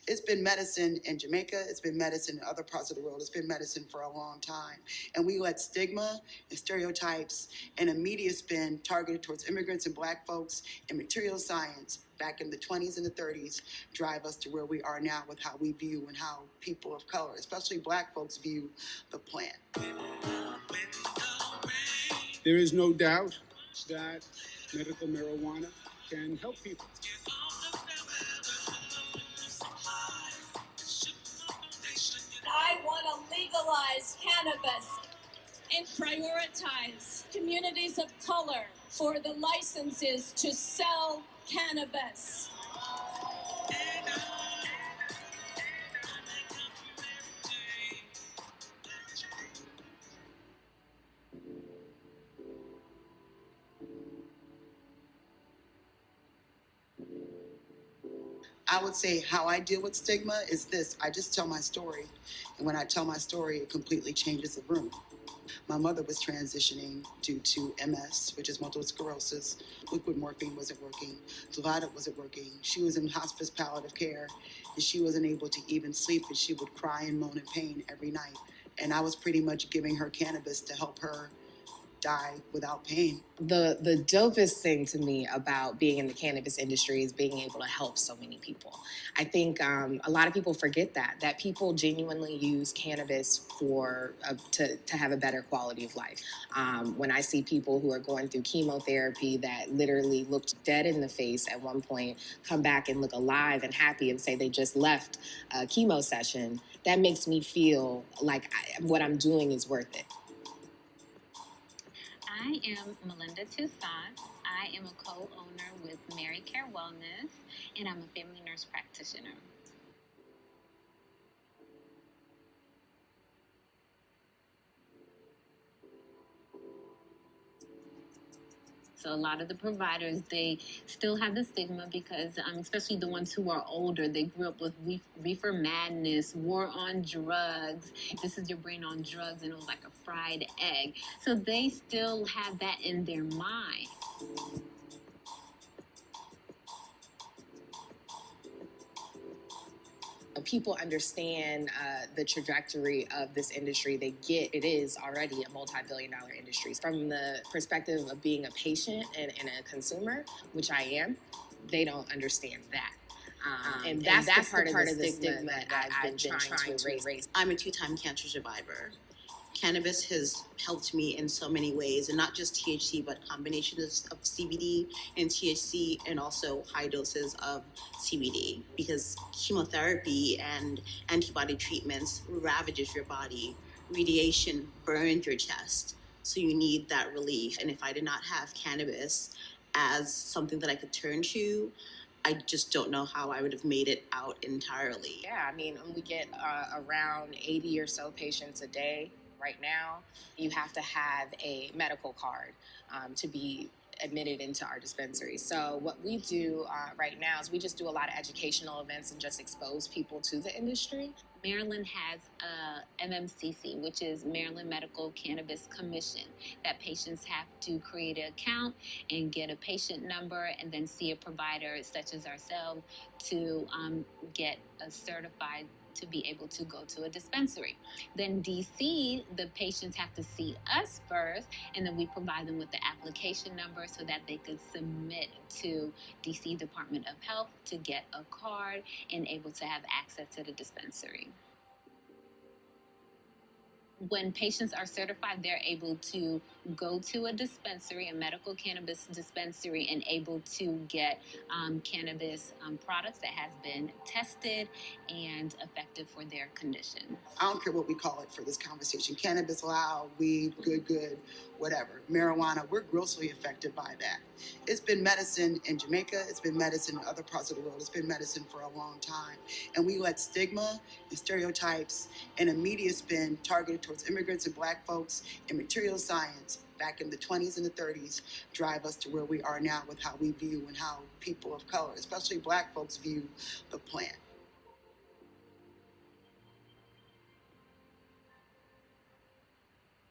It's been medicine in Jamaica. It's been medicine in other parts of the world. It's been medicine for a long time. And we let stigma and stereotypes and a media spin targeted towards immigrants and black folks and material science back in the 20s and the 30s drive us to where we are now with how we view and how people of color, especially black folks, view the plant. There is no doubt that medical marijuana can help people. I want to legalize cannabis and prioritize communities of color for the licenses to sell cannabis. I would say how I deal with stigma is this. I just tell my story. And when I tell my story, it completely changes the room. My mother was transitioning due to MS, which is multiple sclerosis. Liquid morphine wasn't working. Dilaudid wasn't working. She was in hospice palliative care, and she wasn't able to even sleep, and she would cry and moan in pain every night. And I was pretty much giving her cannabis to help her die without pain. The dopest thing to me about being in the cannabis industry is being able to help so many people. I think a lot of people forget that people genuinely use cannabis for to have a better quality of life. When I see people who are going through chemotherapy that literally looked dead in the face at one point come back and look alive and happy and say they just left a chemo session, that makes me feel like what I'm doing is worth it. I am Melinda Toussaint. I am a co-owner with MariCare Wellness, and I'm a family nurse practitioner. So a lot of the providers, they still have the stigma because, especially the ones who are older, they grew up with reefer madness, war on drugs. This is your brain on drugs, and it was like a fried egg. So they still have that in their mind. People understand the trajectory of this industry. They get it is already a multi-billion-dollar industry. From the perspective of being a patient and a consumer, which I am, they don't understand that. And that's the part of the stigma that I've been trying to erase. I'm a 2-time cancer survivor. Cannabis has helped me in so many ways, and not just THC, but combinations of CBD and THC, and also high doses of CBD, because chemotherapy and antibody treatments ravages your body. Radiation burns your chest, so you need that relief. And if I did not have cannabis as something that I could turn to, I just don't know how I would have made it out entirely. Yeah, I mean, we get around 80 or so patients a day. Right now, you have to have a medical card to be admitted into our dispensary. So what we do right now is we just do a lot of educational events and just expose people to the industry. Maryland has a MMCC, which is Maryland Medical Cannabis Commission, that patients have to create an account and get a patient number and then see a provider such as ourselves to get a certified to be able to go to a dispensary. Then DC, the patients have to see us first, and then we provide them with the application number so that they could submit to DC Department of Health to get a card and able to have access to the dispensary. When patients are certified, they're able to go to a dispensary, a medical cannabis dispensary, and able to get cannabis products that has been tested and effective for their condition. I don't care what we call it for this conversation. Cannabis, loud, weed, good, whatever. Marijuana, we're grossly affected by that. It's been medicine in Jamaica. It's been medicine in other parts of the world. It's been medicine for a long time. And we let stigma and stereotypes and a media spin targeted towards immigrants and black folks and material science back in the 20s and the 30s drive us to where we are now with how we view and how people of color, especially black folks, view the plant.